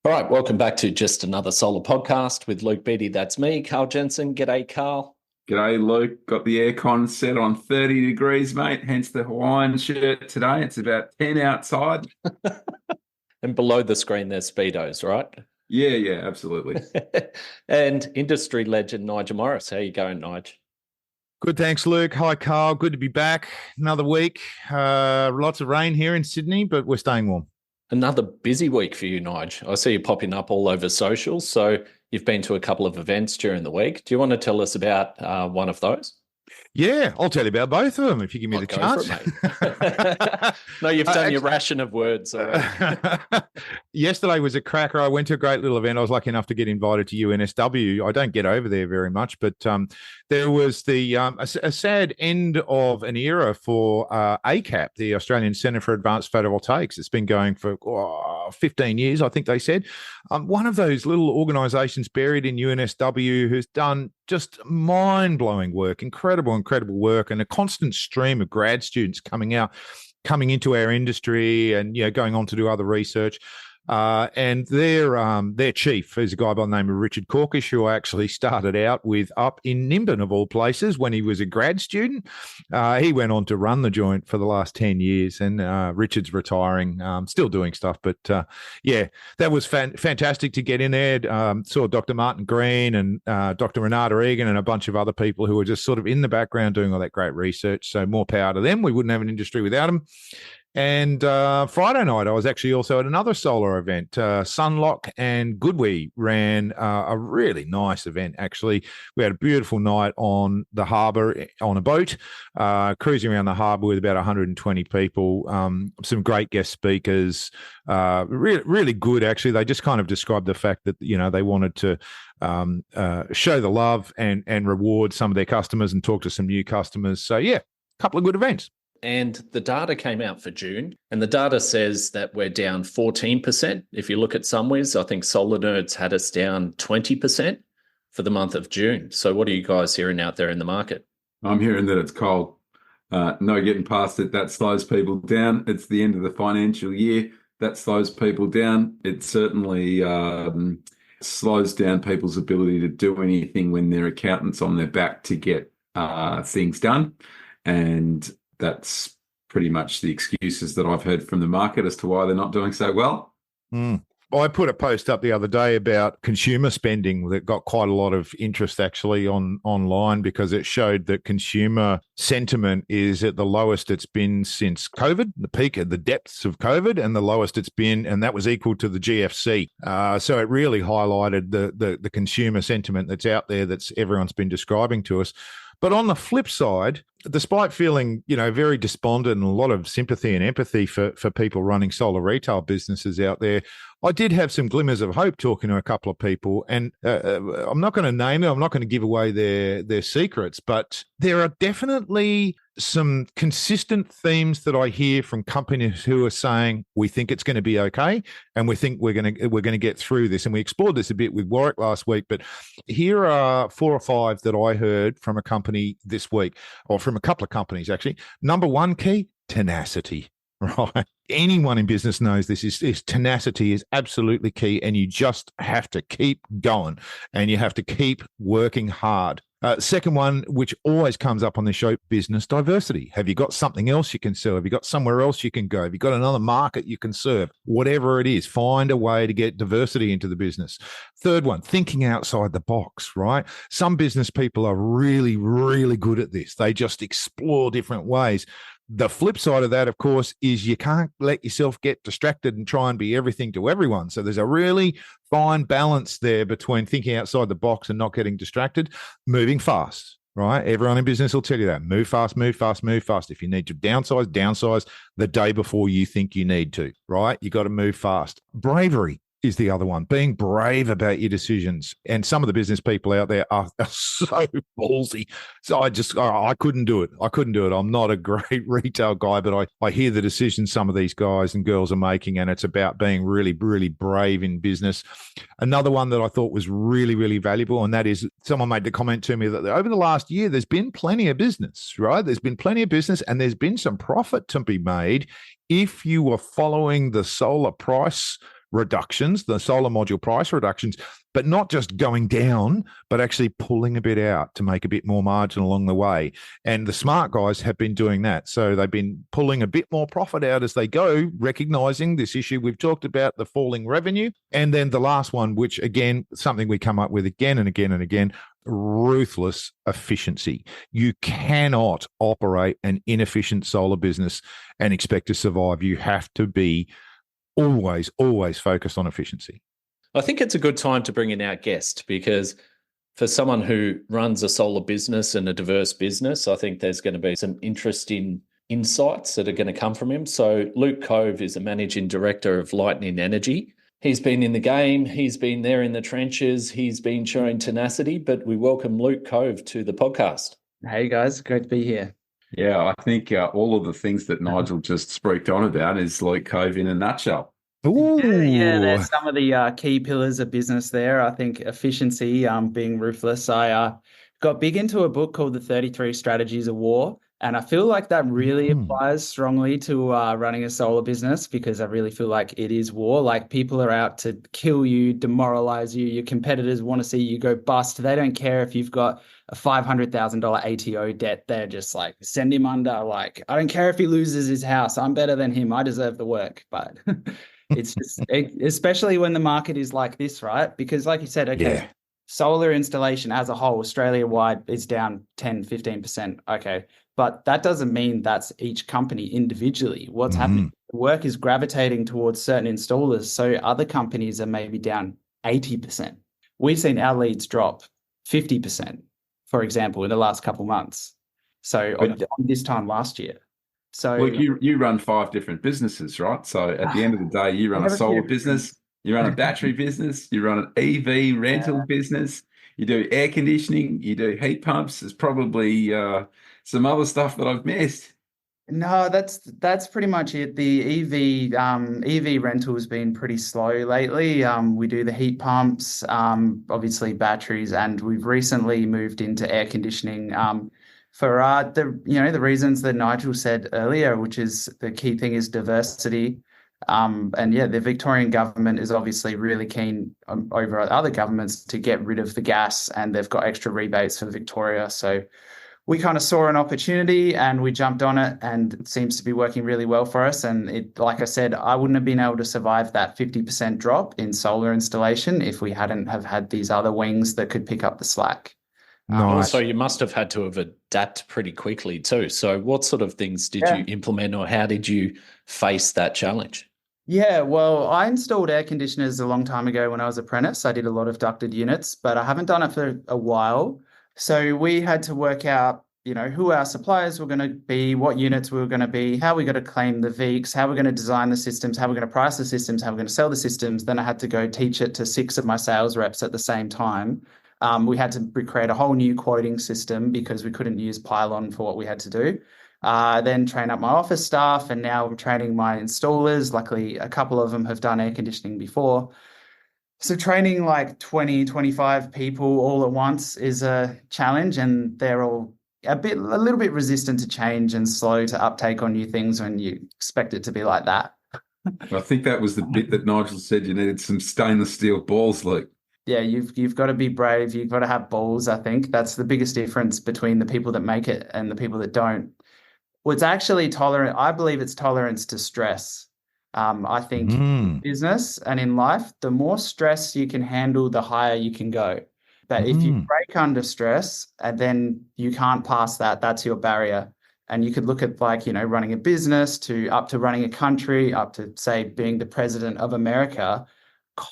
All right, welcome back to just another solar podcast with Luke Beattie. That's me, Carl Jensen. G'day, Carl. G'day, Luke. Got the aircon set on 30 degrees, mate. Hence the Hawaiian shirt today. It's about 10 outside. And below the screen, there's Speedos, right? Yeah, absolutely. And industry legend Nigel Morris. How you going, Nige? Good, thanks, Luke. Hi, Carl. Good to be back. Another week. Lots of rain here in Sydney, but we're staying warm. Another busy week for you, Nige. I see you popping up all over socials. So you've been to a couple of events during the week. Do you want to tell us about one of those? Yeah, I'll tell you about both of them if you give me the chance. It, no, you've done your ration of words already. Yesterday was a cracker. I went to a great little event. I was lucky enough to get invited to UNSW. I don't get over there very much, but there was a sad end of an era for ACAP, the Australian Centre for Advanced Photovoltaics. It's been going for 15 years, I think they said. One of those little organisations buried in UNSW who's done just mind-blowing work, incredible work, and a constant stream of grad students coming into our industry and going on to do other research. And their chief is a guy by the name of Richard Corkish, who I actually started out with up in Nimbin, of all places, when he was a grad student. He went on to run the joint for the last 10 years, and Richard's retiring, still doing stuff. But yeah, that was fantastic to get in there. Saw Dr. Martin Green and Dr. Renata Egan and a bunch of other people who were just sort of in the background doing all that great research. So more power to them. We wouldn't have an industry without them. And Friday night, I was actually also at another solar event. Sunlock and Goodwe ran a really nice event, actually. We had a beautiful night on the harbour on a boat, cruising around the harbour with about 120 people, some great guest speakers, really good, actually. They just kind of described the fact that, they wanted to show the love and reward some of their customers and talk to some new customers. So, yeah, a couple of good events. And the data came out for June, and the data says that we're down 14%. If you look at Somewheres, I think Solar Nerds had us down 20% for the month of June. So what are you guys hearing out there in the market? I'm hearing that it's cold. No getting past it. That slows people down. It's the end of the financial year. That slows people down. It certainly slows down people's ability to do anything when their accountant's on their back to get things done. And that's pretty much the excuses that I've heard from the market as to why they're not doing so well. I put a post up the other day about consumer spending that got quite a lot of interest actually online, because it showed that consumer sentiment is at the lowest it's been since COVID, the peak at the depths of COVID, and the lowest it's been, and that was equal to the GFC. So it really highlighted the consumer sentiment that's out there that's everyone's been describing to us. But on the flip side, despite feeling, very despondent and a lot of sympathy and empathy for people running solar retail businesses out there, I did have some glimmers of hope talking to a couple of people. And I'm not going to name them. I'm not going to give away their secrets, but there are definitely some consistent themes that I hear from companies who are saying, we think it's going to be okay, and we think we're going to get through this. And we explored this a bit with Warwick last week, but here are 4 or 5 that I heard from a company this week, or from a couple of companies actually. Number one key, tenacity. Right. Anyone in business knows this is tenacity is absolutely key, and you just have to keep going and you have to keep working hard. Second one, which always comes up on the show, business diversity. Have you got something else you can sell? Have you got somewhere else you can go? Have you got another market you can serve? Whatever it is, find a way to get diversity into the business. Third one, thinking outside the box, right? Some business people are really, really good at this. They just explore different ways. The flip side of that, of course, is you can't let yourself get distracted and try and be everything to everyone. So there's a really fine balance there between thinking outside the box and not getting distracted, moving fast, right? Everyone in business will tell you that. Move fast, move fast, move fast. If you need to downsize the day before you think you need to, right? You got to move fast. Bravery is the other one, being brave about your decisions. And some of the business people out there are so ballsy. So I couldn't do it. I'm not a great retail guy, but I hear the decisions some of these guys and girls are making, and it's about being really, really brave in business. Another one that I thought was really, really valuable, and that is someone made the comment to me that over the last year, there's been plenty of business, right? There's been plenty of business, and there's been some profit to be made if you were following the solar price reductions, the solar module price reductions, but not just going down, but actually pulling a bit out to make a bit more margin along the way. And the smart guys have been doing that. So they've been pulling a bit more profit out as they go, recognizing this issue we've talked about, the falling revenue. And then the last one, which again, something we come up with again and again and again, ruthless efficiency. You cannot operate an inefficient solar business and expect to survive. You have to be always focused on efficiency. I think it's a good time to bring in our guest, because for someone who runs a solar business and a diverse business, I think there's going to be some interesting insights that are going to come from him. So Luke Cove is a managing director of Lightning Energy. He's been in the game. He's been there in the trenches. He's been showing tenacity, but we welcome Luke Cove to the podcast. Hey guys, great to be here. Yeah, I think all of the things that Nigel just spoke on about is Luke Cove in a nutshell. Ooh. Yeah, there's some of the key pillars of business there. I think efficiency, being ruthless. I got big into a book called The 33 Strategies of War, and I feel like that really applies strongly to running a solar business, because I really feel like it is war. Like, people are out to kill you, demoralize you. Your competitors want to see you go bust. They don't care if you've got a $500,000 ATO debt. They're just like, send him under. Like, I don't care if he loses his house. I'm better than him. I deserve the work. But it's just, especially when the market is like this, right? Because like you said, solar installation as a whole, Australia-wide, is down 10, 15%. Okay. But that doesn't mean that's each company individually. What's happening? Work is gravitating towards certain installers. So other companies are maybe down 80%. We've seen our leads drop 50%, for example, in the last couple of months. So on this time last year. So look, you run 5 different businesses, right? So at the end of the day, you run a solar business, you run a battery business, you run an EV rental business, you do air conditioning, you do heat pumps. There's probably some other stuff that I've missed. No, that's pretty much it. The EV rental has been pretty slow lately. We do the heat pumps, obviously batteries, and we've recently moved into air conditioning. For the reasons that Nigel said earlier, which is the key thing is diversity. The Victorian government is obviously really keen over other governments to get rid of the gas, and they've got extra rebates for Victoria. So we kind of saw an opportunity and we jumped on it, and it seems to be working really well for us. And it, like I said, I wouldn't have been able to survive that 50% drop in solar installation if we hadn't have had these other wings that could pick up the slack. Also, you must have had to have adapted pretty quickly too. So what sort of things did you implement, or how did you face that challenge? Yeah, well, I installed air conditioners a long time ago when I was apprentice. I did a lot of ducted units, but I haven't done it for a while. So we had to work out, who our suppliers were going to be, what units we were going to be, how we got to claim the VEECs, how we're going to design the systems, how we're going to price the systems, how we're going to sell the systems. Then I had to go teach it to 6 of my sales reps at the same time. We had to create a whole new quoting system because we couldn't use Pylon for what we had to do. Then train up my office staff, and now I'm training my installers. Luckily, a couple of them have done air conditioning before. So training like 20, 25 people all at once is a challenge, and they're all a little bit resistant to change and slow to uptake on new things when you expect it to be like that. I think that was the bit that Nigel said you needed some stainless steel balls, Luke. Yeah, you've got to be brave. You've got to have balls. I think that's the biggest difference between the people that make it and the people that don't. Well, it's actually tolerant. I believe it's tolerance to stress. I think in business and in life, the more stress you can handle, the higher you can go. But if you break under stress and then you can't pass that, that's your barrier. And you could look at running a business up to running a country, up to say being the president of America,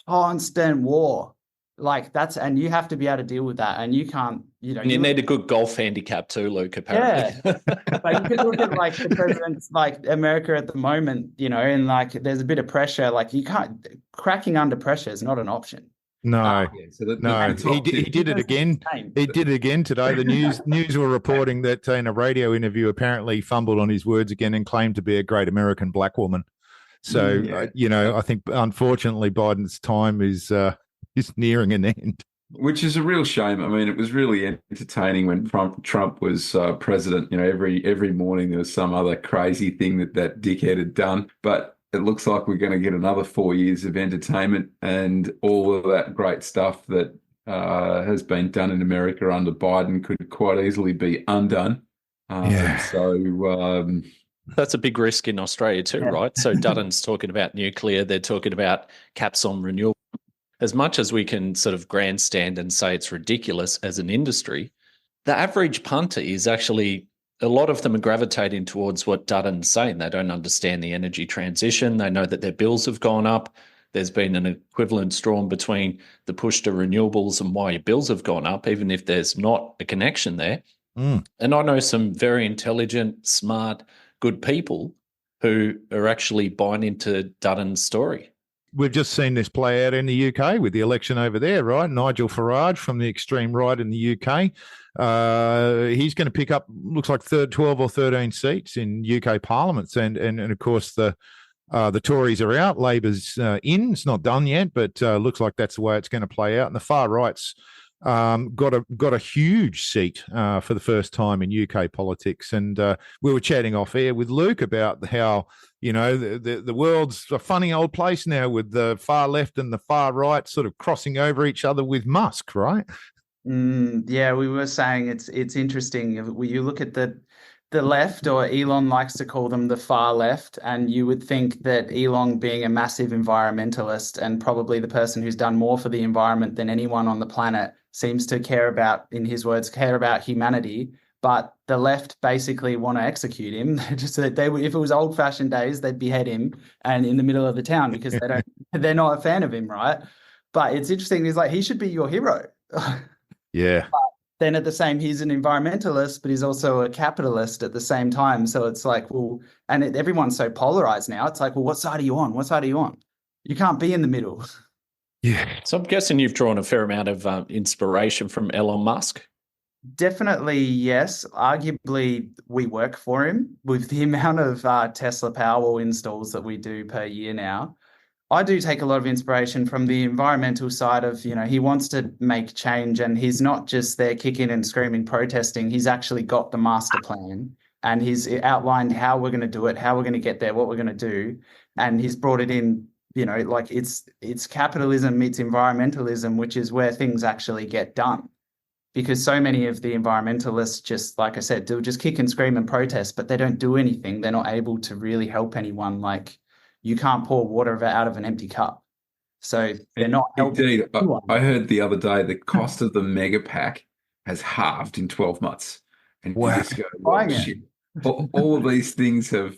constant war. And you have to be able to deal with that. And you can't, And you need a good golf handicap too, Luke, apparently. Yeah. You could look at the presidents, America at the moment, and there's a bit of pressure. You can't, cracking under pressure is not an option. No, he did it again. He did it again today. The news were reporting that in a radio interview, apparently he fumbled on his words again and claimed to be a great American black woman. So, I think unfortunately Biden's time is nearing an end. Which is a real shame. I mean, it was really entertaining when Trump was president. Every morning there was some other crazy thing that dickhead had done. But it looks like we're going to get another 4 years of entertainment and all of that great stuff that has been done in America under Biden could quite easily be undone. That's a big risk in Australia too, right? So Dutton's talking about nuclear. They're talking about caps on renewable. As much as we can sort of grandstand and say it's ridiculous as an industry, the average punter is actually, a lot of them are gravitating towards what Dutton's saying. They don't understand the energy transition. They know that their bills have gone up. There's been an equivalence drawn between the push to renewables and why your bills have gone up, even if there's not a connection there. And I know some very intelligent, smart, good people who are actually buying into Dutton's story. We've just seen this play out in the UK with the election over there, right? Nigel Farage from the extreme right in the UK. He's going to pick up, looks like 12 or 13 seats in UK parliaments. And of course, the Tories are out, Labor's in. It's not done yet, but looks like that's the way it's going to play out. And the far right's got a huge seat for the first time in UK politics. And we were chatting off air with Luke about how, you know, the world's a funny old place now with the far left and the far right sort of crossing over each other with Musk, right? Yeah, we were saying it's interesting. You look at the left, or Elon likes to call them the far left, and you would think that Elon, being a massive environmentalist and probably the person who's done more for the environment than anyone on the planet, seems to care about, in his words, care about humanity. But the left basically want to execute him. Just that if it was old-fashioned days, they'd behead him and in the middle of the town because they're not a fan of him, right? But it's interesting. He's like, he should be your hero. Yeah. But then at the same, he's an environmentalist, but he's also a capitalist at the same time. So it's like, well, and everyone's so polarized now. It's like, well, what side are you on? What side are you on? You can't be in the middle. Yeah. So I'm guessing you've drawn a fair amount of inspiration from Elon Musk. Definitely, yes. Arguably, we work for him with the amount of Tesla Powerwall installs that we do per year now. I do take a lot of inspiration from the environmental side of, you know, he wants to make change, and he's not just there kicking and screaming, protesting. He's actually got the master plan, and he's outlined how we're going to do it, how we're going to get there, what we're going to do. And he's brought it in, you know, like it's capitalism meets environmentalism, which is where things actually get done. Because so many of the environmentalists, just like I said, do just kick and scream and protest, but they don't do anything. They're not able to really help anyone. Like, you can't pour water out of an empty cup. So they're not helping. Indeed. I heard the other day the cost of the mega pack has halved in 12 months. And you just go, well, shit. All of these things have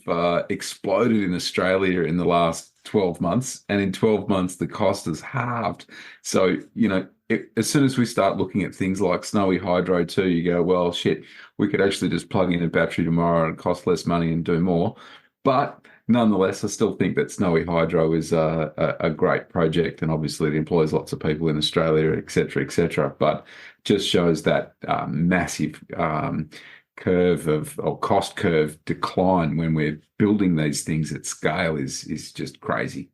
exploded in Australia in the last 12 months. And in 12 months, the cost has halved. So, you know, as soon as we start looking at things like snowy hydro too, you go, well, shit, we could actually just plug in a battery tomorrow and cost less money and do more. But nonetheless, I still think that snowy hydro is a great project, and obviously it employs lots of people in Australia, et cetera, but just shows that massive cost curve decline when we're building these things at scale is just crazy.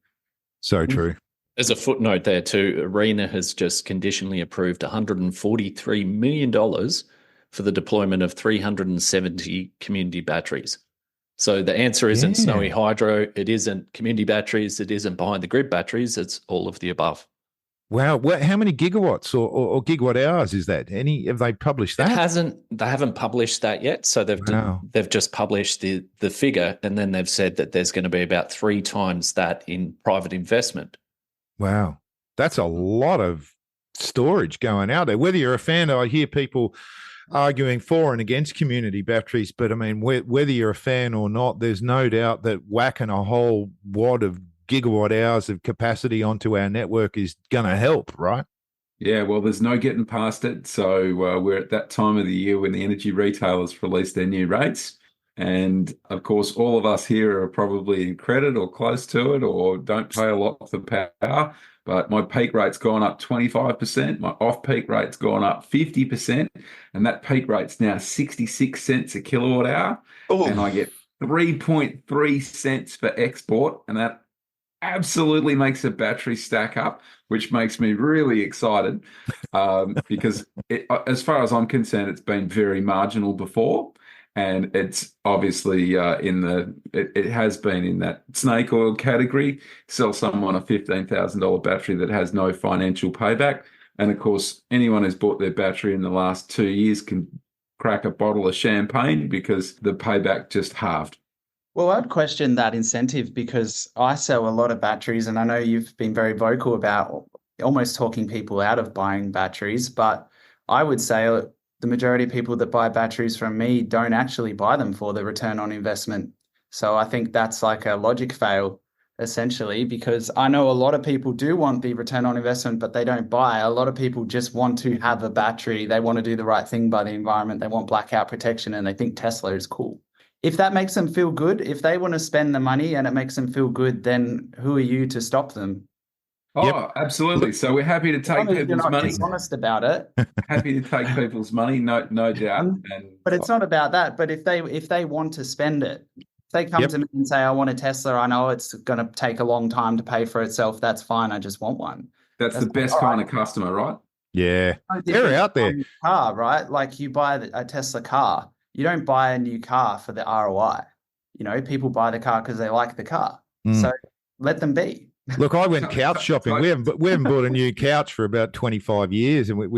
So true. As a footnote there too, ARENA has just conditionally approved $143 million for the deployment of 370 community batteries. So the answer isn't snowy hydro, it isn't community batteries, it isn't behind the grid batteries, it's all of the above. Wow. How many gigawatts or gigawatt hours is that? Have they published that? They haven't published that yet. So they've just published the figure, and then they've said that there's going to be about 3 times that in private investment. Wow. That's a lot of storage going out there. Whether you're a fan, I hear people arguing for and against community batteries, but I mean, whether you're a fan or not, there's no doubt that whacking a whole wad of gigawatt hours of capacity onto our network is going to help, right? Yeah, well, there's no getting past it. So we're at that time of the year when the energy retailers release their new rates. And of course, all of us here are probably in credit or close to it, or don't pay a lot for power. But my peak rate's gone up 25%. My off-peak rate's gone up 50%. And that peak rate's now 66 cents a kilowatt hour. Oh. And I get 3.3 cents for export. And that absolutely makes a battery stack up, which makes me really excited because as far as I'm concerned, it's been very marginal before. and it's obviously it has been in that snake oil category. Sell someone a $15,000 battery that has no financial payback, and of course, anyone who's bought their battery in the last 2 years can crack a bottle of champagne because the payback just halved. Well, I'd question that incentive because I sell a lot of batteries, and I know you've been very vocal about almost talking people out of buying batteries, but I would say the majority of people that buy batteries from me don't actually buy them for the return on investment. So I think that's like a logic fail, essentially, because I know a lot of people do want the return on investment, but they don't buy. A lot of people just want to have a battery. They want to do the right thing by the environment. They want blackout protection, and they think Tesla is cool. If that makes them feel good, if they want to spend the money and it makes them feel good, then who are you to stop them? Oh, Yep. Absolutely. So we're happy to take You're people's not money. dishonest about it. Happy to take people's money, no doubt. And But it's not about that. But if they want to spend it, if they come to me and say, I want a Tesla, I know it's going to take a long time to pay for itself. That's fine. I just want one. that's the best kind of customer, right? Yeah. They're out there. Car, right? Like you buy a Tesla car. You don't buy a new car for the ROI. You know, people buy the car because they like the car. So let them be. Look, I went couch shopping. We haven't bought a new couch for about 25 years, and it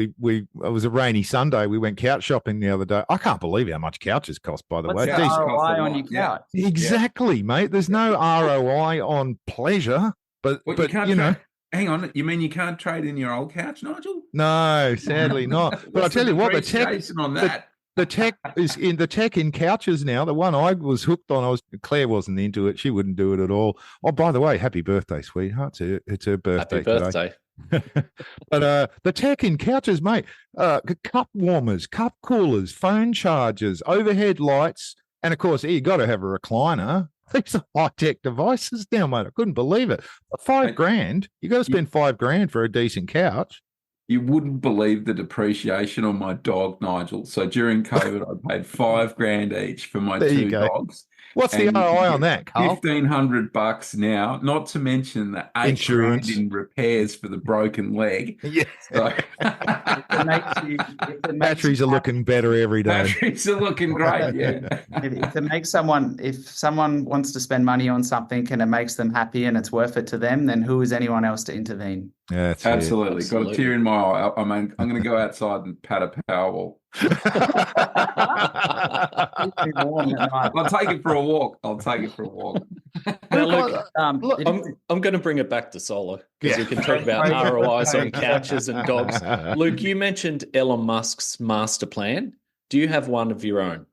was a rainy Sunday. We went couch shopping the other day. I can't believe how much couches cost, by the way. What's the ROI on your couch? Exactly, mate. There's no ROI on pleasure, but you can't hang on. You mean you can't trade in your old couch, Nigel? No, sadly not. But I tell you what, the tech in couches now. The one I was hooked on, Claire wasn't into it. She wouldn't do it at all. Oh, by the way, happy birthday, sweetheart! It's her birthday. Happy birthday. Today. But the tech in couches, mate. Cup warmers, cup coolers, phone chargers, overhead lights, and of course, you got to have a recliner. These are high-tech devices now, mate. I couldn't believe it. $5,000. You got to spend $5,000 for a decent couch. You wouldn't believe the depreciation on my dog, Nigel. So during COVID, I paid $5,000 each for my two dogs. What's the ROI on that, Karl? $1,500 now, not to mention the insurance in repairs for the broken leg. Yeah. So, batteries are looking better every day. Batteries are looking great, yeah. If someone wants to spend money on something and it makes them happy and it's worth it to them, then who is anyone else to intervene? Yeah, absolutely. Got a tear in my eye. I mean, I'm going to go outside and pat a Powerwall. I'll take it for a walk. Now, look, I'm going to bring it back to solar because we can talk about ROIs on couches and dogs. Luke, you mentioned Elon Musk's master plan. Do you have one of your own?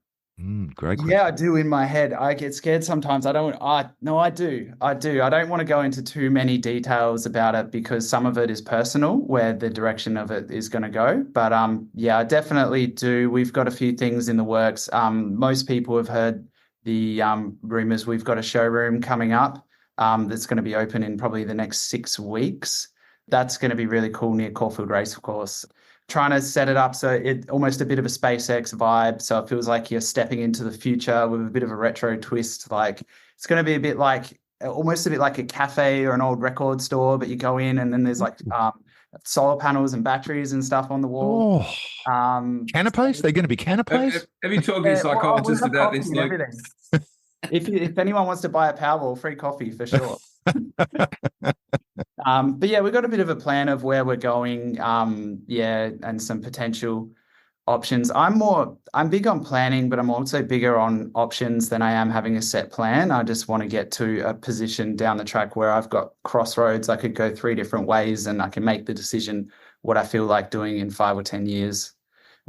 Great question. Yeah, I do in my head. I get scared sometimes. I do. I do. I don't want to go into too many details about it because some of it is personal, where the direction of it is going to go. But yeah, I definitely do. We've got a few things in the works. Most people have heard the rumors. We've got a showroom coming up that's going to be open in probably the next 6 weeks. That's going to be really cool near Caulfield Racecourse. Trying to set it up so it almost a bit of a SpaceX vibe. So it feels like you're stepping into the future with a bit of a retro twist. Like it's going to be a bit like almost a bit like a cafe or an old record store, but you go in and then there's like solar panels and batteries and stuff on the wall. Canapes? They're going to be canapes? Have you talked to your psychologist about this, Luke? If anyone wants to buy a Powerwall, free coffee for sure. But yeah, we've got a bit of a plan of where we're going, and some potential options. I'm big on planning, but I'm also bigger on options than I am having a set plan. I just want to get to a position down the track where I've got crossroads. I could go 3 different ways and I can make the decision what I feel like doing in 5 or 10 years.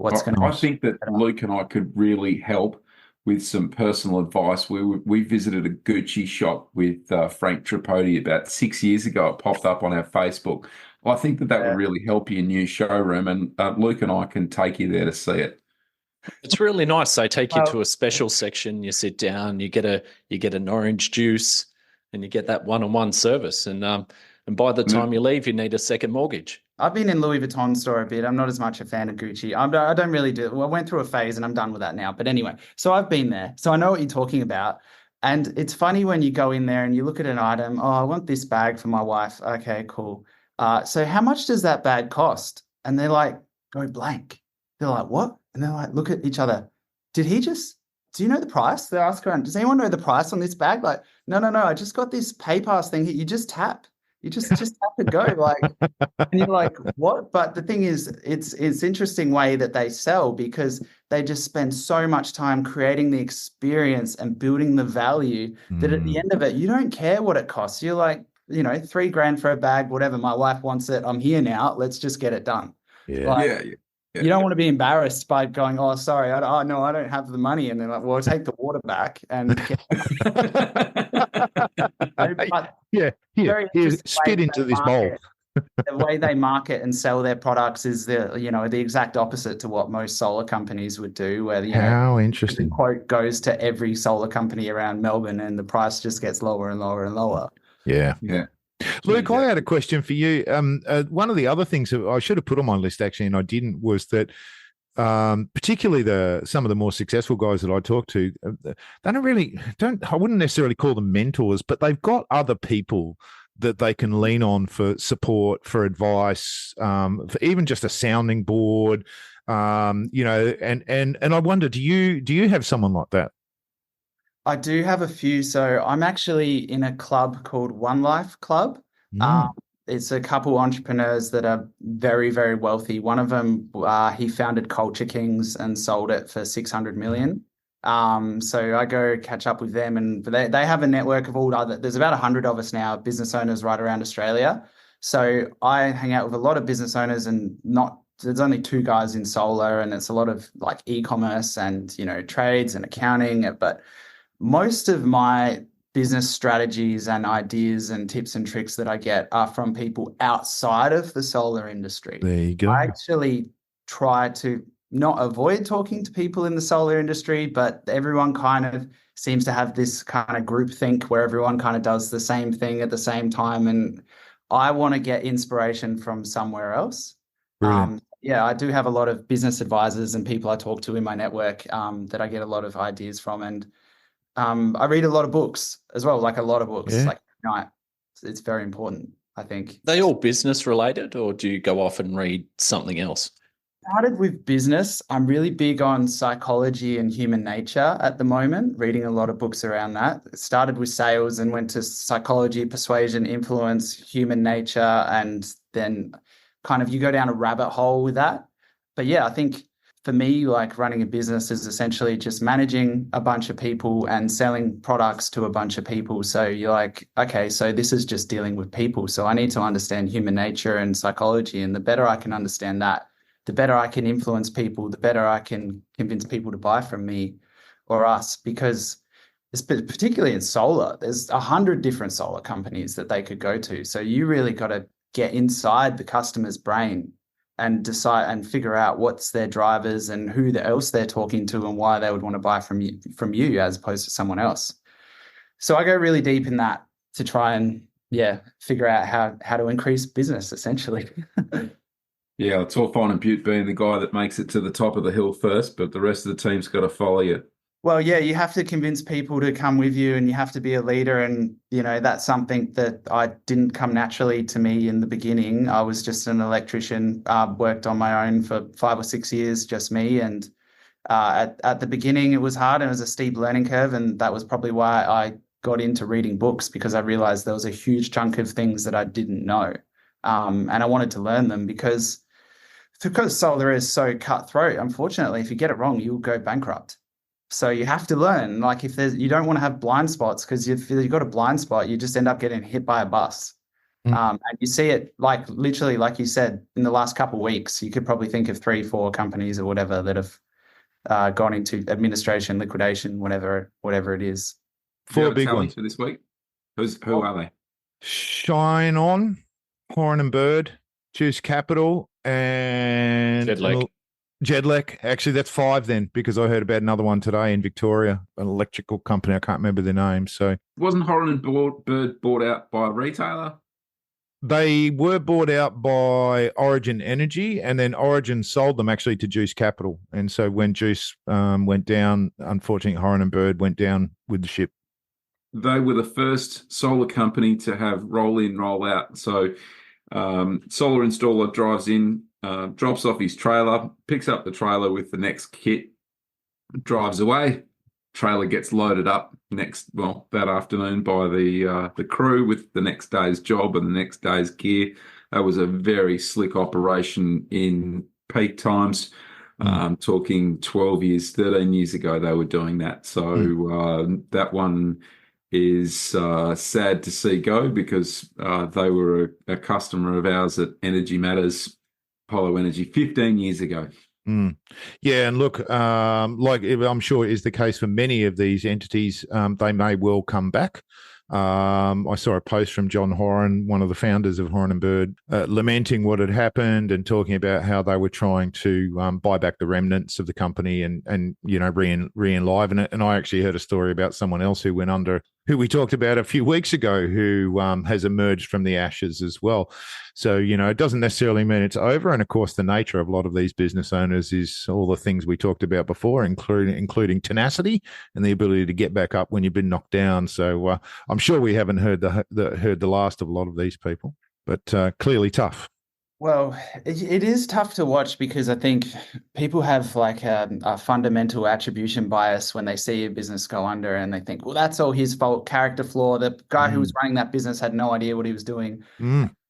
I think that Luke and I could really help with some personal advice. We visited a Gucci shop with Frank Tripodi about 6 years ago. It popped up on our Facebook. I think that would really help your new showroom, and Luke and I can take you there to see it. It's really nice. They take you to a special section. You sit down. You get an orange juice, and you get that one-on-one service. And by the time you leave, you need a second mortgage. I've been in Louis Vuitton store a bit. I'm not as much a fan of Gucci. I don't really do. Well, I went through a phase and I'm done with that now. But anyway, so I've been there. So I know what you're talking about. And it's funny when you go in there and you look at an item. Oh, I want this bag for my wife. Okay, cool. So how much does that bag cost? And they're like, go blank. They're like, what? And they're like, look at each other. Did he just do you know the price? They ask around, does anyone know the price on this bag? Like, no, I just got this PayPass thing here. You just tap. You just tap and go. Like, and you're like, what? But the thing is, it's interesting way that they sell, because they just spend so much time creating the experience and building the value that at the end of it, you don't care what it costs. You're like, $3,000 for a bag, whatever. My wife wants it. I'm here now. Let's just get it done. Yeah. Like, you don't want to be embarrassed by going, oh, sorry, no, I don't have the money. And they're like, well, take the water back and get spit into this bowl. The way they market and sell their products is the exact opposite to what most solar companies would do, where how interesting the quote goes to every solar company around Melbourne and the price just gets lower and lower and lower. Yeah. Luke, I had a question for you. One of the other things that I should have put on my list, actually, and I didn't, was that particularly some of the more successful guys that I talk to, they I wouldn't necessarily call them mentors, but they've got other people that they can lean on for support, for advice, for even just a sounding board, and I wonder, do you have someone like that? I do have a few. So I'm actually in a club called One Life Club. It's a couple entrepreneurs that are very, very wealthy. One of them, he founded Culture Kings and sold it for 600 million. So I go catch up with them, and they have a network of there's about 100 of us now, business owners right around Australia. So I hang out with a lot of business owners, and there's only 2 guys in solar, and it's a lot of like e-commerce and, trades and accounting. But most of my business strategies and ideas and tips and tricks that I get are from people outside of the solar industry. There you go. I actually try to not avoid talking to people in the solar industry, but everyone kind of seems to have this kind of group think where everyone kind of does the same thing at the same time. And I want to get inspiration from somewhere else. I do have a lot of business advisors and people I talk to in my network that I get a lot of ideas from. And I read a lot of books as well, like a lot of books, like at night. It's very important, I think. They all business related, or do you go off and read something else? Started with business. I'm really big on psychology and human nature at the moment, reading a lot of books around that. Started with sales and went to psychology, persuasion, influence, human nature, and then kind of you go down a rabbit hole with that. But I think for me, like running a business is essentially just managing a bunch of people and selling products to a bunch of people. So you're like, okay, so this is just dealing with people. So I need to understand human nature and psychology. And the better I can understand that, the better I can influence people, the better I can convince people to buy from me or us. Because particularly in solar, there's 100 different solar companies that they could go to. So you really got to get inside the customer's brain and decide and figure out what's their drivers and who else they're talking to and why they would want to buy from you as opposed to someone else. So I go really deep in that to try and figure out how to increase business essentially. Yeah, it's all fine and beaut being the guy that makes it to the top of the hill first, but the rest of the team's got to follow you. Well, you have to convince people to come with you, and you have to be a leader. And, that's something that I didn't come naturally to me in the beginning. I was just an electrician, worked on my own for 5 or 6 years, just me. And at the beginning, it was hard and it was a steep learning curve. And that was probably why I got into reading books, because I realized there was a huge chunk of things that I didn't know. And I wanted to learn them because solar is so cutthroat. Unfortunately, if you get it wrong, you'll go bankrupt. So you have to learn, like you don't want to have blind spots, because if you've got a blind spot, you just end up getting hit by a bus. And you see it like literally, like you said, in the last couple of weeks, you could probably think of 3-4 companies or whatever that have gone into administration, liquidation, whatever it is. 4 big ones for this week. Who are they? Shine On, Horan and Bird, Juice Capital, and Jedlec. Actually, that's 5 then, because I heard about another one today in Victoria, an electrical company. I can't remember their name. So wasn't Horan and Bird bought out by a retailer? They were bought out by Origin Energy, and then Origin sold them actually to Juice Capital. And so when Juice went down, unfortunately, Horan and Bird went down with the ship. They were the first solar company to have roll in, roll out. So solar installer drives in, drops off his trailer, picks up the trailer with the next kit, drives away, trailer gets loaded up that afternoon by the crew with the next day's job and the next day's gear. That was a very slick operation in peak times. Talking 12 years, 13 years ago, they were doing that. So that one is sad to see go, because they were a customer of ours at Energy Matters, Apollo Energy, 15 years ago. Yeah, and look, like I'm sure is the case for many of these entities, they may well come back. I saw a post from John Horan, one of the founders of Horan and Bird, lamenting what had happened and talking about how they were trying to buy back the remnants of the company and re-enliven it. And I actually heard a story about someone else who went under, who we talked about a few weeks ago, who has emerged from the ashes as well. So, it doesn't necessarily mean it's over. And of course, the nature of a lot of these business owners is all the things we talked about before, including tenacity and the ability to get back up when you've been knocked down. So I'm sure we haven't heard the last of a lot of these people, but clearly tough. Well, it is tough to watch, because I think people have like a fundamental attribution bias when they see a business go under, and they think, well, that's all his fault, character flaw. The guy who was running that business had no idea what he was doing.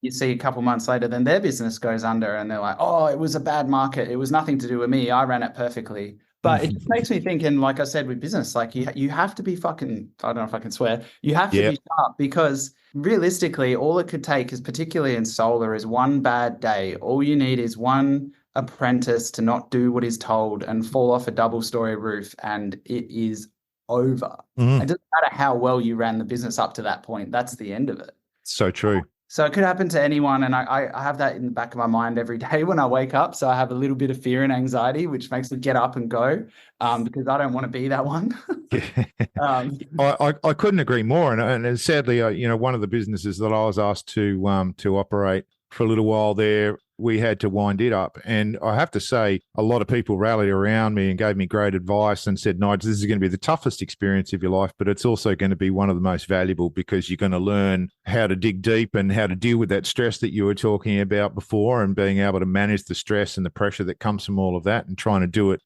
You see a couple months later, then their business goes under and they're like, oh, it was a bad market. It was nothing to do with me. I ran it perfectly. But it just makes me think, and like I said, with business, like you have to be fucking, I don't know if I can swear, you have to be sharp, because realistically, all it could take is, particularly in solar, is one bad day. All you need is one apprentice to not do what he's told and fall off a double-story roof, and it is over. It doesn't matter how well you ran the business up to that point. That's the end of it. So true. So it could happen to anyone, and I have that in the back of my mind every day when I wake up. So I have a little bit of fear and anxiety, which makes me get up and go, because I don't want to be that one. I couldn't agree more, and sadly, one of the businesses that I was asked to operate for a little while there, we had to wind it up. And I have to say, a lot of people rallied around me and gave me great advice and said, Nige, this is going to be the toughest experience of your life, but it's also going to be one of the most valuable, because you're going to learn how to dig deep and how to deal with that stress that you were talking about before, and being able to manage the stress and the pressure that comes from all of that, and trying to do it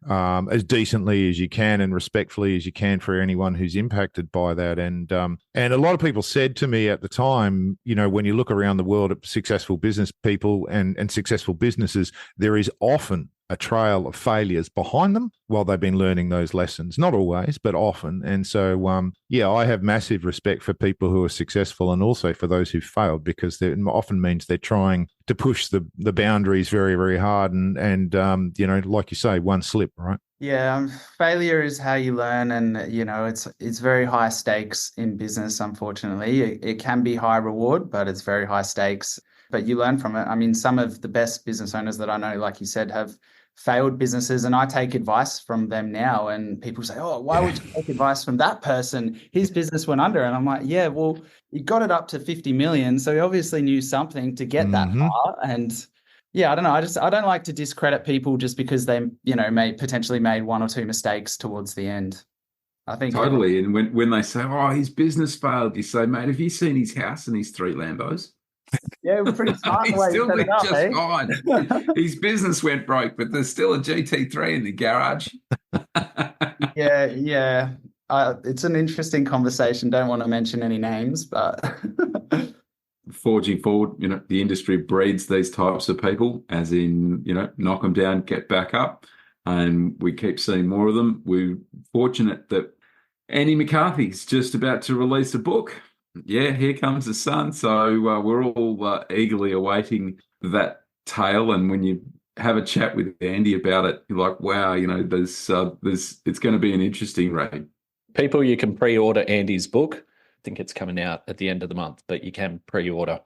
as decently as you can and respectfully as you can for anyone who's impacted by that. And a lot of people said to me at the time, when you look around the world at successful business people and successful businesses, there is often a trail of failures behind them while they've been learning those lessons. Not always, but often. And so, I have massive respect for people who are successful, and also for those who've failed, because it often means they're trying to push the boundaries very, very hard. And like you say, one slip, right? Yeah, failure is how you learn, and it's very high stakes in business. Unfortunately, it can be high reward, but it's very high stakes. But you learn from it. I mean, some of the best business owners that I know, like you said, have failed businesses, and I take advice from them now. And people say, "Oh, why would you take advice from that person? His business went under." And I'm like, "Yeah, well, you got it up to 50 million, so he obviously knew something to get that far." And yeah, I don't know. I don't like to discredit people just because they, may potentially made one or two mistakes towards the end. I think totally. And when they say, "Oh, his business failed," you say, "Mate, have you seen his house and his 3 Lambos?" Yeah, we're pretty smart. He's still been just fine. His business went broke, but there's still a GT3 in the garage. Yeah. It's an interesting conversation. Don't want to mention any names, but forging forward, the industry breeds these types of people, as in, knock them down, get back up, and we keep seeing more of them. We're fortunate that Andy McCarthy's just about to release a book. Yeah, here comes the sun. So we're all eagerly awaiting that tale. And when you have a chat with Andy about it, you're like, wow, there's it's going to be an interesting read. People, you can pre-order Andy's book. I think it's coming out at the end of the month, but you can pre-order.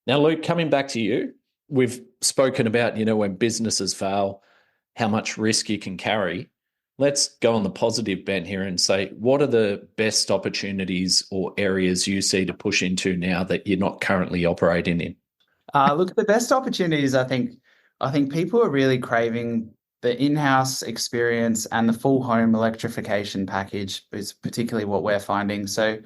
Now, Luke, coming back to you, we've spoken about, when businesses fail, how much risk you can carry. Let's go on the positive bent here and say, what are the best opportunities or areas you see to push into now that you're not currently operating in? Look, the best opportunities, I think people are really craving the in-house experience, and the full home electrification package is particularly what we're finding. So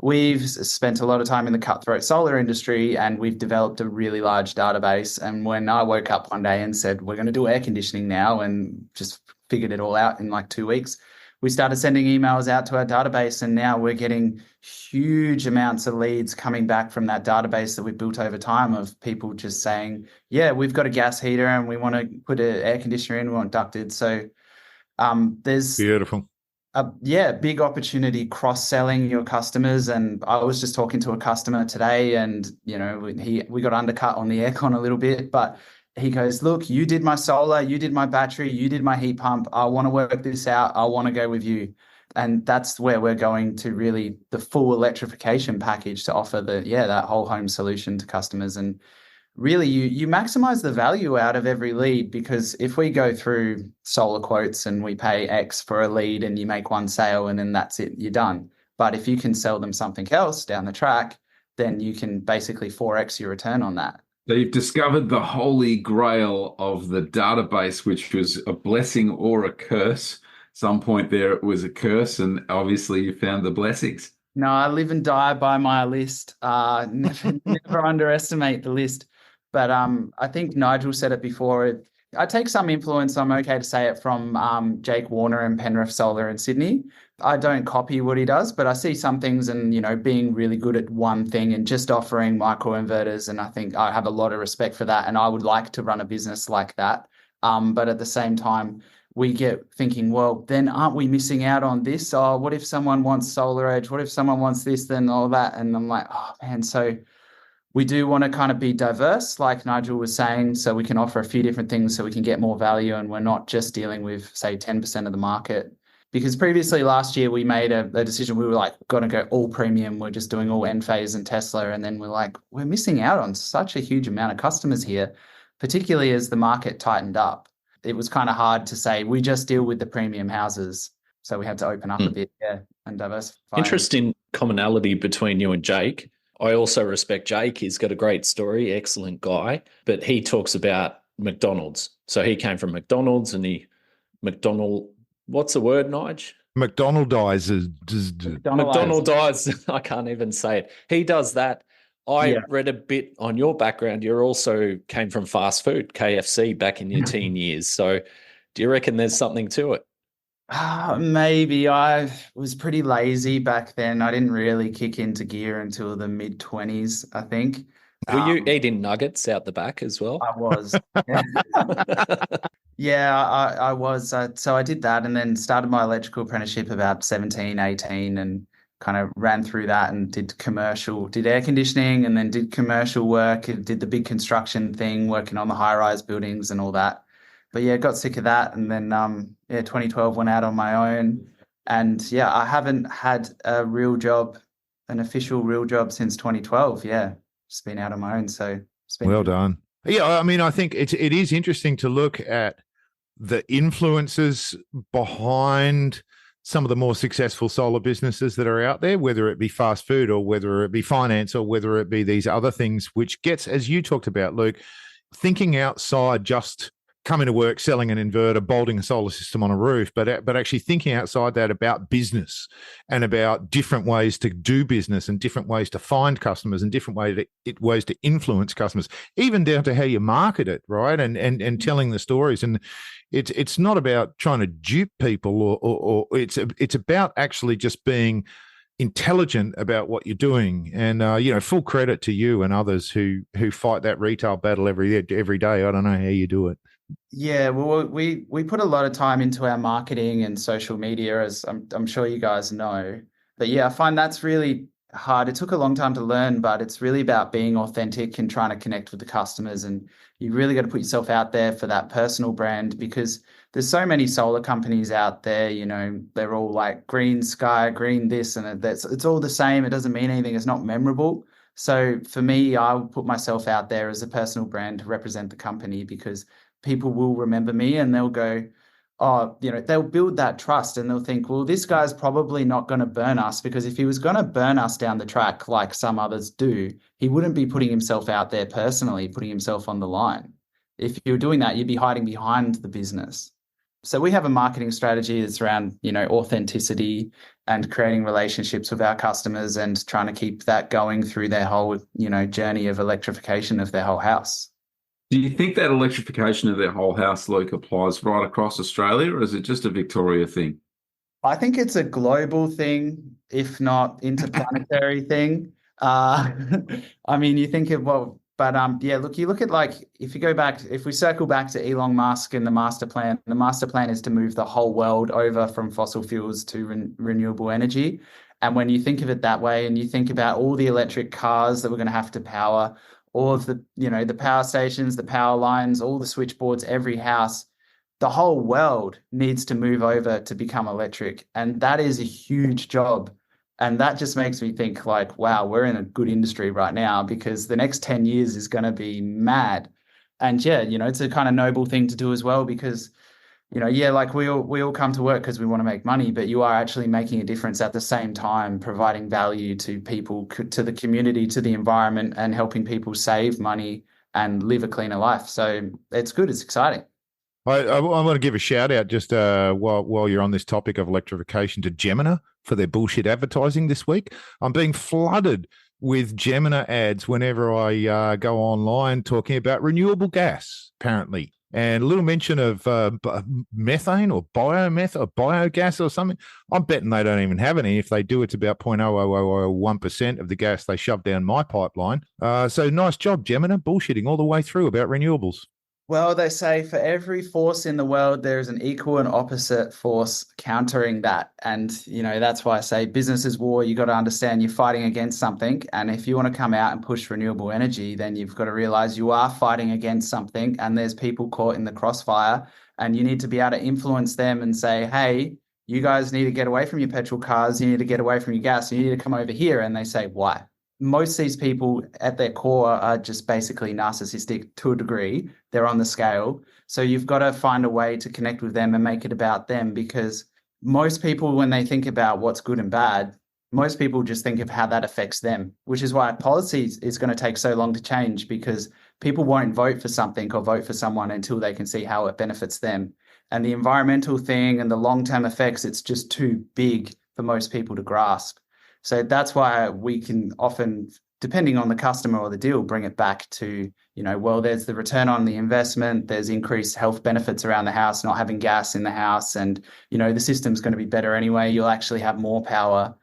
we've spent a lot of time in the cutthroat solar industry, and we've developed a really large database. And when I woke up one day and said, we're going to do air conditioning now, and just figured it all out in like 2 weeks, we started sending emails out to our database, and now we're getting huge amounts of leads coming back from that database that we built over time of people just saying, yeah, we've got a gas heater and we want to put an air conditioner in, we want ducted. So there's beautiful. Big opportunity cross-selling your customers. And I was just talking to a customer today, and we got undercut on the aircon a little bit, but he goes, look, you did my solar, you did my battery, you did my heat pump. I want to work this out. I want to go with you. And that's where we're going to really the full electrification package to offer that whole home solution to customers. And really you maximize the value out of every lead, because if we go through solar quotes and we pay X for a lead and you make one sale and then that's it, you're done. But if you can sell them something else down the track, then you can basically 4X your return on that. So you've discovered the holy grail of the database, which was a blessing or a curse. Some point there it was a curse, and obviously you found the blessings. No, I live and die by my list. Never underestimate the list. But I think Nigel said it before. I take some influence, I'm okay to say it, from Jake Warner and Penrith Solar in Sydney. I don't copy what he does, but I see some things and, being really good at one thing and just offering microinverters. And I think I have a lot of respect for that. And I would like to run a business like that. But at the same time, we get thinking, well, then aren't we missing out on this? Oh, what if someone wants Solar Edge? What if someone wants this, then all that? And I'm like, oh man, so we do want to kind of be diverse, like Nigel was saying, so we can offer a few different things so we can get more value, and we're not just dealing with, say, 10% of the market. Because previously last year we made a decision, we were like, going to go all premium, we're just doing all Enphase and Tesla, and then we're like, we're missing out on such a huge amount of customers here, particularly as the market tightened up. It was kind of hard to say, we just deal with the premium houses. So we had to open up a bit, and diversify. Interesting commonality between you and Jake. I also respect Jake. He's got a great story, excellent guy, but he talks about McDonald's. So he came from McDonald's, and what's the word, Nige? McDonaldizes. McDonaldized. I can't even say it. He does that. I read a bit on your background. You also came from fast food, KFC, back in your teen years. So do you reckon there's something to it? Maybe. I was pretty lazy back then. I didn't really kick into gear until the mid-20s, I think. Were you eating nuggets out the back as well? I was. I was. So I did that, and then started my electrical apprenticeship about 17, 18, and kind of ran through that and did air conditioning, and then did commercial work, and did the big construction thing, working on the high-rise buildings and all that. But got sick of that. And then 2012 went out on my own. And I haven't had an official real job since 2012. Just been out on my own. So it's been well done. Yeah, I mean, I think it is interesting to look at the influences behind some of the more successful solar businesses that are out there, whether it be fast food or whether it be finance or whether it be these other things, which gets, as you talked about, Luke, thinking outside just coming to work, selling an inverter, bolting a solar system on a roof, but actually thinking outside that about business and about different ways to do business and different ways to find customers and different ways to influence customers, even down to how you market it, right? And telling the stories. And it's not about trying to dupe people or it's about actually just being intelligent about what you're doing. And full credit to you and others who fight that retail battle every day. I don't know how you do it. Yeah, well, we put a lot of time into our marketing and social media, as I'm sure you guys know. But I find that's really hard. It took a long time to learn, but it's really about being authentic and trying to connect with the customers. And you really got to put yourself out there for that personal brand, because there's so many solar companies out there. They're all like green sky, green this, and it's all the same. It doesn't mean anything. It's not memorable. So for me, I would put myself out there as a personal brand to represent the company, because people will remember me and they'll go, they'll build that trust, and they'll think, well, this guy's probably not going to burn us, because if he was going to burn us down the track like some others do, he wouldn't be putting himself out there personally, putting himself on the line. If you're doing that, you'd be hiding behind the business. So we have a marketing strategy that's around, authenticity and creating relationships with our customers and trying to keep that going through their whole, journey of electrification of their whole house. Do you think that electrification of their whole house, Luke, applies right across Australia, or is it just a Victoria thing? I think it's a global thing, if not interplanetary thing. I mean, you think of what, but yeah, look, you look at like if you go back, if we circle back to Elon Musk and the master plan is to move the whole world over from fossil fuels to renewable energy. And when you think of it that way, and you think about all the electric cars that we're going to have to power, all of the, the power stations, the power lines, all the switchboards, every house, the whole world needs to move over to become electric. And that is a huge job. And that just makes me think like, wow, we're in a good industry right now because the next 10 years is going to be mad. And yeah, it's a kind of noble thing to do as well because, yeah, like we all come to work because we want to make money, but you are actually making a difference at the same time, providing value to people, to the community, to the environment, and helping people save money and live a cleaner life. So it's good. It's exciting. I want to give a shout out just while you're on this topic of electrification to Gemini for their bullshit advertising this week. I'm being flooded with Gemini ads whenever I go online talking about renewable gas, apparently. And a little mention of methane or biometh or biogas or something. I'm betting they don't even have any. If they do, it's about 0.00001% of the gas they shove down my pipeline. So nice job, Gemini, bullshitting all the way through about renewables. Well, they say for every force in the world, there is an equal and opposite force countering that. And, that's why I say business is war. You got to understand you're fighting against something. And if you want to come out and push renewable energy, then you've got to realize you are fighting against something and there's people caught in the crossfire and you need to be able to influence them and say, hey, you guys need to get away from your petrol cars. You need to get away from your gas. You need to come over here. And they say, why? Most of these people at their core are just basically narcissistic to a degree. They're on the scale. So you've got to find a way to connect with them and make it about them because most people, when they think about what's good and bad, most people just think of how that affects them, which is why policy is going to take so long to change because people won't vote for something or vote for someone until they can see how it benefits them. And the environmental thing and the long-term effects, it's just too big for most people to grasp. So that's why we can often, depending on the customer or the deal, bring it back to, well, there's the return on the investment, there's increased health benefits around the house, not having gas in the house, and, the system's going to be better anyway. You'll actually have more power.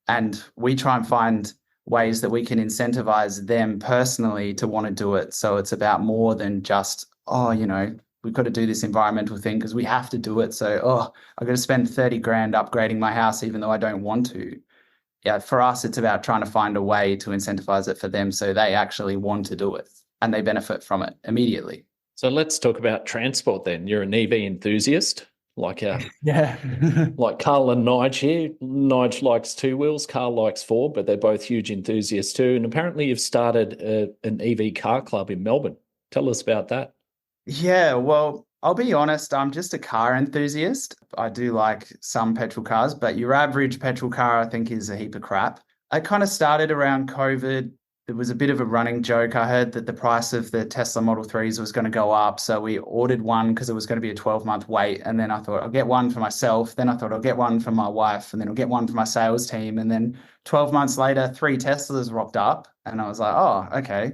And we try and find ways that we can incentivize them personally to want to do it. So it's about more than just, we've got to do this environmental thing because we have to do it. So, I've got to spend 30 grand upgrading my house, even though I don't want to. Yeah, for us, it's about trying to find a way to incentivize it for them so they actually want to do it and they benefit from it immediately. So let's talk about transport then. You're an EV enthusiast, like yeah, like Karl and Nige here. Nige likes 2 wheels, Karl likes 4, but they're both huge enthusiasts too. And apparently you've started an EV car club in Melbourne. Tell us about that. Yeah, well, I'll be honest, I'm just a car enthusiast. I do like some petrol cars, but your average petrol car, I think, is a heap of crap. I kind of started around COVID. There was a bit of a running joke. I heard that the price of the Tesla Model 3s was going to go up. So we ordered one because it was going to be a 12-month wait. And then I thought, I'll get one for myself. Then I thought, I'll get one for my wife. And then I'll get one for my sales team. And then 12 months later, 3 Teslas rocked up. And I was like, oh, okay.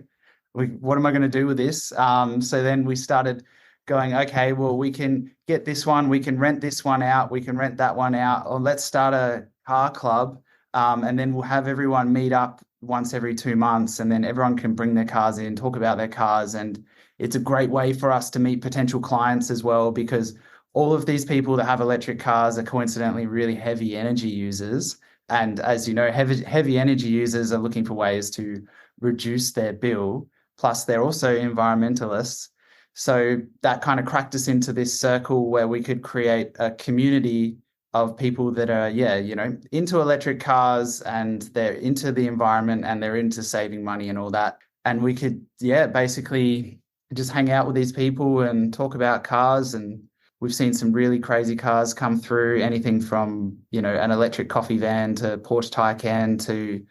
What am I going to do with this? So then we started going, okay, well, we can get this one, we can rent this one out, we can rent that one out, or let's start a car club, and then we'll have everyone meet up once every 2 months, and then everyone can bring their cars in, talk about their cars, and it's a great way for us to meet potential clients as well, because all of these people that have electric cars are coincidentally really heavy energy users, and as you know, heavy energy users are looking for ways to reduce their bill, plus they're also environmentalists. So that kind of cracked us into this circle where we could create a community of people that are, into electric cars and they're into the environment and they're into saving money and all that. And we could, basically just hang out with these people and talk about cars. And we've seen some really crazy cars come through, anything from, an electric coffee van to Porsche Taycan to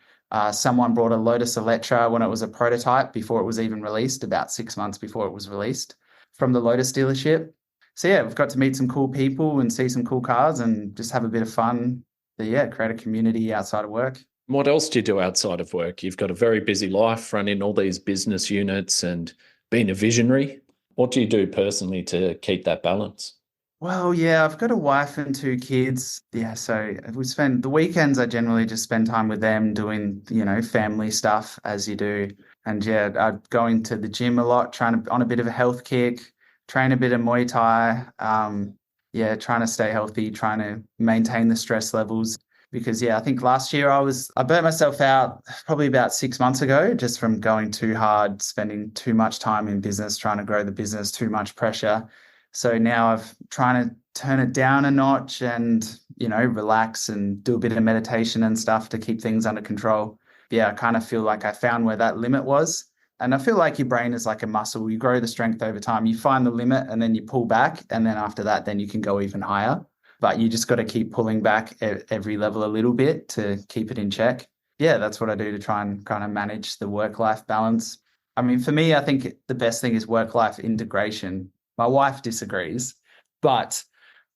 someone brought a Lotus Electra when it was a prototype before it was even released, about 6 months before it was released from the Lotus dealership. So yeah, we've got to meet some cool people and see some cool cars and just have a bit of fun. But create a community outside of work. What else do you do outside of work? You've got a very busy life, running all these business units and being a visionary. What do you do personally to keep that balance? Well, yeah, I've got a wife and two kids. Yeah, so we spend the weekends, I generally just spend time with them doing, family stuff as you do. And yeah, going to the gym a lot, trying to on a bit of a health kick, train a bit of Muay Thai. Yeah, trying to stay healthy, trying to maintain the stress levels. Because yeah, I think last year I burnt myself out probably about 6 months ago, just from going too hard, spending too much time in business, trying to grow the business, too much pressure. So now I've trying to turn it down a notch and, relax and do a bit of meditation and stuff to keep things under control. Yeah, I kind of feel like I found where that limit was. And I feel like your brain is like a muscle. You grow the strength over time. You find the limit and then you pull back. And then after that, then you can go even higher. But you just got to keep pulling back at every level a little bit to keep it in check. Yeah, that's what I do to try and kind of manage the work-life balance. I mean, for me, I think the best thing is work-life integration. My wife disagrees, but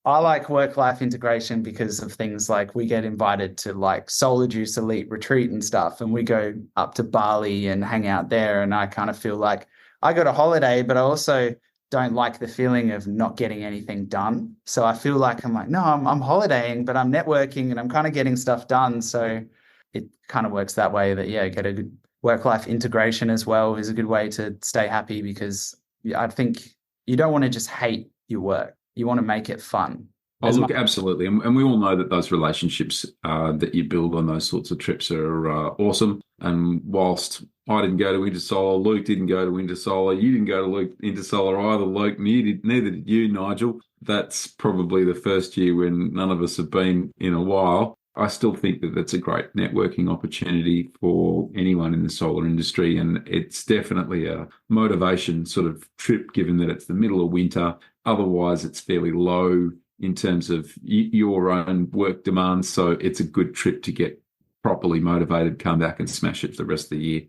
I like work-life integration because of things like we get invited to like Solar Juice Elite retreat and stuff, and we go up to Bali and hang out there. And I kind of feel like I got a holiday, but I also don't like the feeling of not getting anything done. So I feel like I'm like, no, I'm holidaying, but I'm networking and I'm kind of getting stuff done. So it kind of works that way that, yeah, get a good work-life integration as well is a good way to stay happy because I think you don't want to just hate your work. You want to make it fun. Oh, look, absolutely. And we all know that those relationships that you build on those sorts of trips are awesome. And whilst I didn't go to Intersolar, Luke didn't go to Intersolar, you didn't go to Intersolar either, Luke, neither did you, Nigel. That's probably the first year when none of us have been in a while. I still think that that's a great networking opportunity for anyone in the solar industry. And it's definitely a motivation sort of trip, given that it's the middle of winter. Otherwise, it's fairly low in terms of your own work demands. So it's a good trip to get properly motivated, come back and smash it for the rest of the year.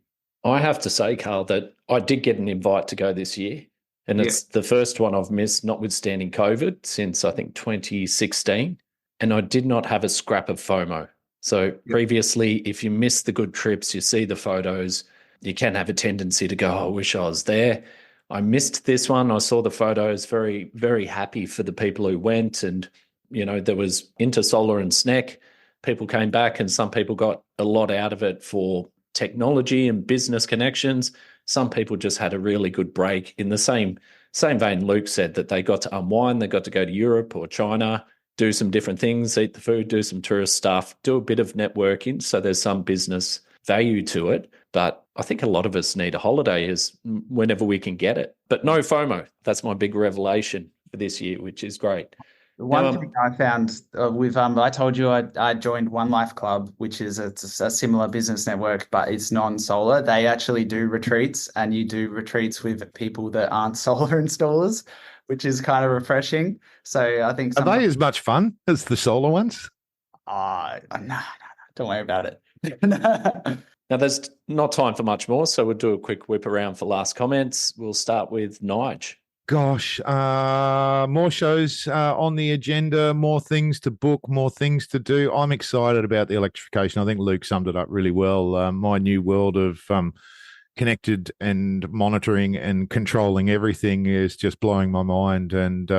I have to say, Karl, that I did get an invite to go this year. And it's the first one I've missed, notwithstanding COVID, since I think 2016. And I did not have a scrap of FOMO. So previously, if you miss the good trips, you see the photos, you can have a tendency to go, oh, I wish I was there. I missed this one. I saw the photos, very, very happy for the people who went. And, there was Intersolar and SNEC. People came back and some people got a lot out of it for technology and business connections. Some people just had a really good break. In the same vein, Luke said that they got to unwind. They got to go to Europe or China, do some different things, eat the food, do some tourist stuff, do a bit of networking. So there's some business value to it. But I think a lot of us need a holiday is whenever we can get it. But no FOMO. That's my big revelation for this year, which is great. The one thing I found with, I told you I joined One Life Club, which is a similar business network, but it's non-solar. They actually do retreats, and you do retreats with people that aren't solar installers, which is kind of refreshing. So I think are they as much fun as the solar ones? No, don't worry about it. Now, there's not time for much more, so we'll do a quick whip around for last comments. We'll start with Nige. Gosh, more shows on the agenda, more things to book, more things to do. I'm excited about the electrification. I think Luke summed it up really well. My new world of connected and monitoring and controlling everything is just blowing my mind. And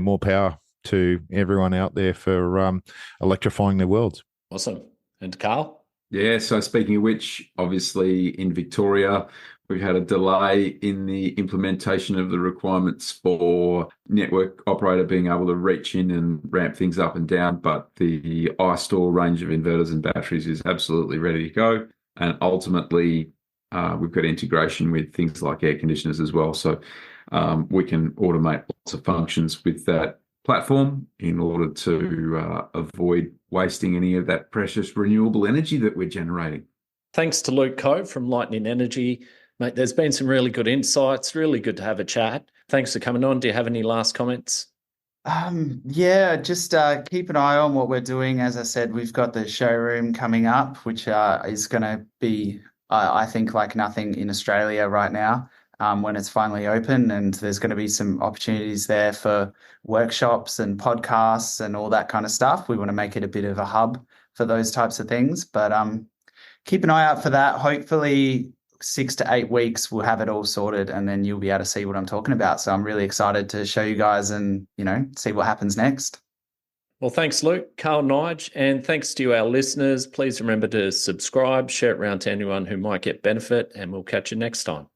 more power to everyone out there for electrifying their worlds. Awesome. And Karl? Yeah, so speaking of which, obviously in Victoria, we've had a delay in the implementation of the requirements for network operator being able to reach in and ramp things up and down, but the iStore range of inverters and batteries is absolutely ready to go. And ultimately, we've got integration with things like air conditioners as well. So we can automate lots of functions with that platform in order to avoid wasting any of that precious renewable energy that we're generating. Thanks to Luke Cove from Lightning Energy. Mate, there's been some really good insights. Really good to have a chat. Thanks for coming on. Do you have any last comments? Just keep an eye on what we're doing. As I said, we've got the showroom coming up, which is going to be, I think, like nothing in Australia right now when it's finally open. And there's going to be some opportunities there for workshops and podcasts and all that kind of stuff. We want to make it a bit of a hub for those types of things. But keep an eye out for that. Hopefully, 6 to 8 weeks, we'll have it all sorted, and then you'll be able to see what I'm talking about. So I'm really excited to show you guys and, see what happens next. Well, thanks, Luke, Karl, Nige, and thanks to our listeners. Please remember to subscribe, share it around to anyone who might get benefit, and we'll catch you next time.